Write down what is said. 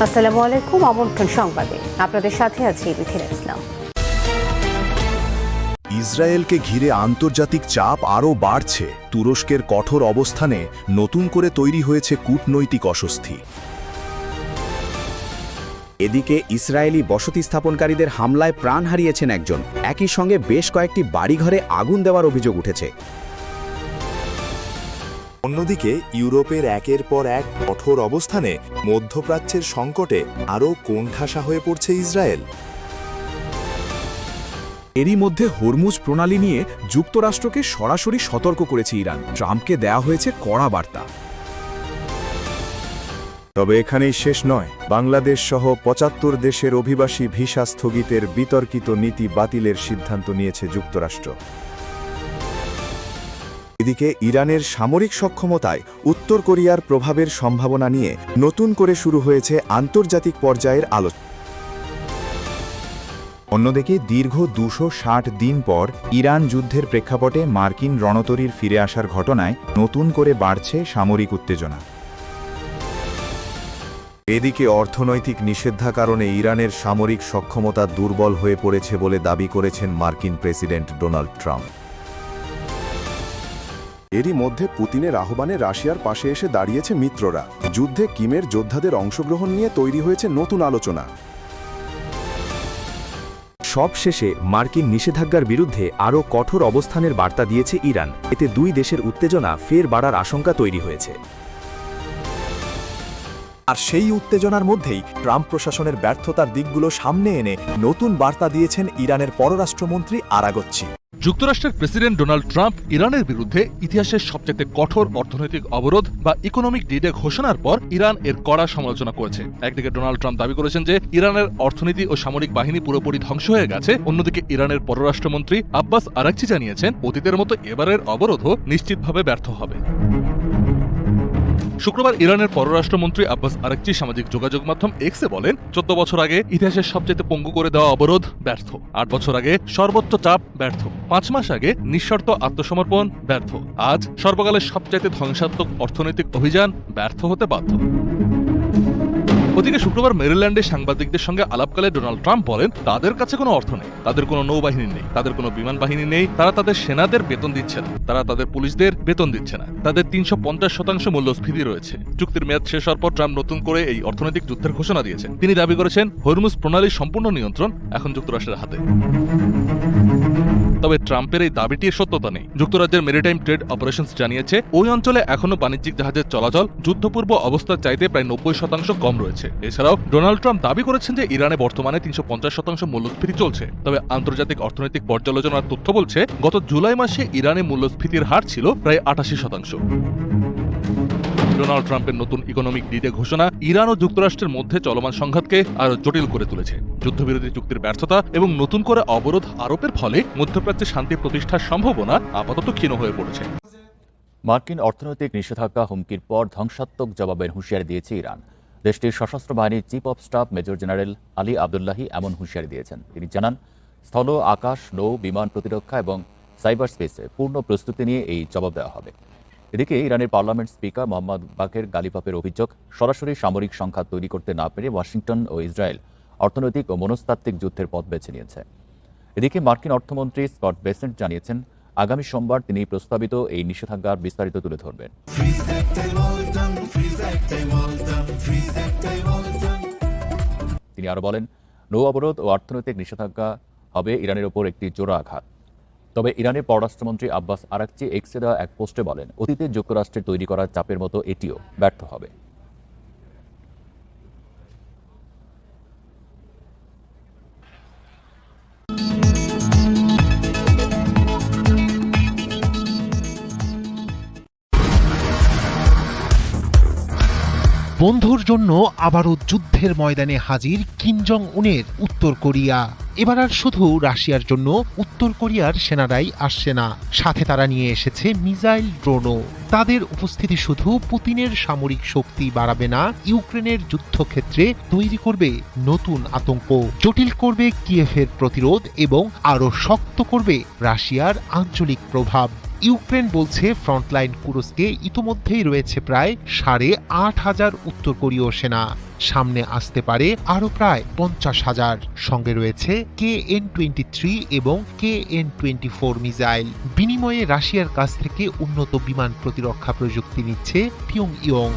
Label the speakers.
Speaker 1: আসসালামু আলাইকুম, আমন্ত্রণ সংবাদে আপনাদের সাথে আছি মিথিলা ইসলাম।
Speaker 2: ইসরায়েলকে ঘিরে আন্তর্জাতিক চাপ আরও বাড়ছে। তুরস্কের কঠোর অবস্থানে নতুন করে তৈরি হয়েছে কূটনৈতিক অস্বস্তি।
Speaker 3: এদিকে ইসরায়েলি বসতি স্থাপনকারীদের হামলায় প্রাণ হারিয়েছেন একজন। একই সঙ্গে বেশ কয়েকটি বাড়িঘরে আগুন দেওয়ার অভিযোগ উঠেছে।
Speaker 2: অন্যদিকে ইউরোপের একের পর এক কঠোর অবস্থানে মধ্যপ্রাচ্যের সংকটে আরও কোণঠাসা হয়ে পড়ছে ইসরায়েল।
Speaker 4: এরই মধ্যে হরমুজ প্রণালী নিয়ে যুক্তরাষ্ট্রকে সরাসরি সতর্ক করেছে ইরান। ট্রাম্পকে দেয়া হয়েছে কড়া বার্তা।
Speaker 2: তবে এখানেই শেষ নয়। বাংলাদেশ সহ ৭৫ দেশের অভিবাসী ভিসা স্থগিতের বিতর্কিত নীতি বাতিলের সিদ্ধান্ত নিয়েছে যুক্তরাষ্ট্র। এদিকে ইরানের সামরিক সক্ষমতায় উত্তর কোরিয়ার প্রভাবের সম্ভাবনা নিয়ে নতুন করে শুরু হয়েছে আন্তর্জাতিক পর্যায়ের আলোচনা। অন্যদিকে দীর্ঘ ২৬০ দিন পর ইরান যুদ্ধের প্রেক্ষাপটে মার্কিন রণতরীর ফিরে আসার ঘটনায় নতুন করে বাড়ছে সামরিক উত্তেজনা। এদিকে অর্থনৈতিক নিষেধাজ্ঞার কারণে ইরানের সামরিক সক্ষমতা দুর্বল হয়ে পড়েছে বলে দাবি করেছেন মার্কিন প্রেসিডেন্ট ডোনাল্ড ট্রাম্প। এরই মধ্যে পুতিনের আহ্বানে রাশিয়ার পাশে এসে দাঁড়িয়েছে মিত্ররা। যুদ্ধে কিমের যোদ্ধাদের অংশগ্রহণ নিয়ে তৈরি হয়েছে নতুন আলোচনা।
Speaker 5: সবশেষে মার্কিন নিষেধাজ্ঞার বিরুদ্ধে আরও কঠোর অবস্থানের বার্তা দিয়েছে ইরান। এতে দুই দেশের উত্তেজনা ফের বাড়ার আশঙ্কা তৈরি হয়েছে।
Speaker 2: আর সেই উত্তেজনার মধ্যেই ট্রাম্প প্রশাসনের ব্যর্থতার দিকগুলো সামনে এনে নতুন বার্তা দিয়েছেন ইরানের পররাষ্ট্রমন্ত্রী আরাগচ্চি।
Speaker 6: যুক্তরাষ্ট্রের প্রেসিডেন্ট ডোনাল্ড ট্রাম্প ইরানের বিরুদ্ধে ইতিহাসের সবচেয়ে কঠোর অর্থনৈতিক অবরোধ বা ইকোনমিক ডিডে ঘোষণার পর ইরান এর কড়া সমালোচনা করেছে। একদিকে ডোনাল্ড ট্রাম্প দাবি করেছেন যে ইরানের অর্থনীতি ও সামরিক বাহিনী পুরোপুরি ধ্বংস হয়ে গেছে। অন্যদিকে ইরানের পররাষ্ট্রমন্ত্রী আব্বাস আরাকচি জানিয়েছেন অতীতের মতো এবারের অবরোধও নিশ্চিতভাবে ব্যর্থ হবে। শুক্রবার ইরানের পররাষ্ট্রমন্ত্রী আব্বাস আরাকচি সামাজিক যোগাযোগ মাধ্যম এক্সে বলেন, ১৪ বছর আগে ইতিহাসের সবচেয়ে পঙ্গু করে দেওয়া অবরোধ ব্যর্থ, ৮ বছর আগে সর্বোচ্চ চাপ ব্যর্থ, ৫ মাস আগে নিঃশর্ত আত্মসমর্পণ ব্যর্থ, আজ সর্বকালের সবচাইতে ধ্বংসাত্মক অর্থনৈতিক অভিযান ব্যর্থ হতে বাধ্য। ওদিকে শুক্রবার মেরিল্যান্ডে সাংবাদিকদের সঙ্গে আলাপকালে ডোনাল্ড ট্রাম্প বলেন, তাদের কাছে কোনো অর্থ নেই, তাদের কোনো নৌবাহিনী নেই, তাদের কোনো বিমান বাহিনী নেই, তারা তাদের সেনাদের বেতন দিচ্ছে না, তারা তাদের পুলিশদের বেতন দিচ্ছে না, তাদের ৩৫০% মূল্যস্ফীতি রয়েছে। চুক্তির মেয়াদ শেষ হওয়ার পর ট্রাম্প নতুন করে এই অর্থনৈতিক যুদ্ধের ঘোষণা দিয়েছেন। তিনি দাবি করেছেন হরমুজ প্রণালীর সম্পূর্ণ নিয়ন্ত্রণ এখন যুক্তরাষ্ট্রের হাতে। তবে ট্রাম্পের এই দাবিটির সত্যতা নেই। যুক্তরাজ্যের মেরিটাইম ট্রেড অপারেশনস জানিয়েছে ওই অঞ্চলে এখনো বাণিজ্যিক জাহাজের চলাচল যুদ্ধপূর্ব অবস্থার চাইতে প্রায় ৯০% কম রয়েছে। এছাড়াও ডোনাল্ড ট্রাম্প দাবি করেছেন যে ইরানে বর্তমানে ৩৫০% মূল্যস্ফীতি চলছে। তবে আন্তর্জাতিক অর্থনৈতিক পর্যালোচনার তথ্য বলছে গত জুলাই মাসে ইরানে মূল্যস্ফীতির হার ছিল প্রায় ৮৮%। ডোনাল্ড ট্রাম্পের নতুন ইকোনমিক ডিডে ঘোষণা ইরান ও যুক্তরাষ্ট্রের মধ্যে চলমান সংঘাতকে আরও জটিল করে তুলেছে। যুদ্ধবিরোধী চুক্তির ব্যর্থতা এবং নতুন করে অবরোধ আরোপের ফলে মধ্যপ্রাচ্যে শান্তি প্রতিষ্ঠার সম্ভাবনা আপাতত ক্ষীণ হয়ে পড়েছে।
Speaker 7: মার্কিন অর্থনৈতিক নিষেধাজ্ঞা হুমকির পর ধ্বংসাত্মক জবাবের হুঁশিয়ারি দিয়েছে ইরান। দেশটির সশস্ত্র বাহিনীর chief of staff major general Ali Abdullahi এমন হুঁশিয়ারি দিয়েছেন। তিনি জানান, স্থল, আকাশ, নৌ, বিমান প্রতিরক্ষা এবং সাইবার স্পেসে পূর্ণ প্রস্তুতি নিয়ে এই জবাব দেওয়া হবে। এদিকে ইরানের পার্লামেন্ট স্পিকার মোহাম্মদ বাকের গালিপাপের অভিযোগ, সরাসরি সামরিক সংঘাত তৈরি করতে না পেরে ওয়াশিংটন ও ইসরায়েল অর্থনৈতিক ও মনস্তাত্ত্বিক যুদ্ধের পথ বেছে নিয়েছে। এদিকে মার্কিন অর্থমন্ত্রী স্কট বেসেন্ট জানিয়েছেন, আগামী সোমবার তিনি প্রস্তাবিত এই নিষেধাজ্ঞার বিস্তারিত তুলে ধরবেন। তিনি আরও বলেন, নৌ অবরোধ ও অর্থনৈতিক নিষেধাজ্ঞা হবে ইরানের ওপর একটি জোড়া আঘাত। তবে ইরানের পররাষ্ট্রমন্ত্রী আব্বাস আরাকচি এক্সে দেওয়া এক পোস্টে বলেন, অতীতে যুক্তরাষ্ট্রের তৈরি করা চাপের মতো এটিও ব্যর্থ হবে।
Speaker 8: বন্ধুর জন্য আবারও যুদ্ধের ময়দানে হাজির কিম জং উনের উত্তর কোরিয়া। এবার আর শুধু রাশিয়ার জন্য উত্তর কোরিয়ার সেনারাই আসছে না, সাথে তারা নিয়ে এসেছে মিসাইল, ড্রোনও। তাদের উপস্থিতি শুধু পুতিনের সামরিক শক্তি বাড়াবে না, ইউক্রেনের যুদ্ধক্ষেত্রে তৈরি করবে নতুন আতঙ্ক, জটিল করবে কিয়েভের প্রতিরোধ এবং আরও শক্ত করবে রাশিয়ার আঞ্চলিক প্রভাব। ইউক্রেন বলছে ফ্রন্টলাইন কুরস্কে ইতোমধ্যেই রয়েছে প্রায় ৮,৫০০ উত্তর কোরীয় সেনা। সামনে আসতে পারে আরও প্রায় ৫০,০০০। সঙ্গে রয়েছে KN-23 এবং KN-24 মিসাইল। বিনিময়ে রাশিয়ার কাছ থেকে উন্নত বিমান প্রতিরক্ষা প্রযুক্তি নিচ্ছে পিয়ংইয়ং।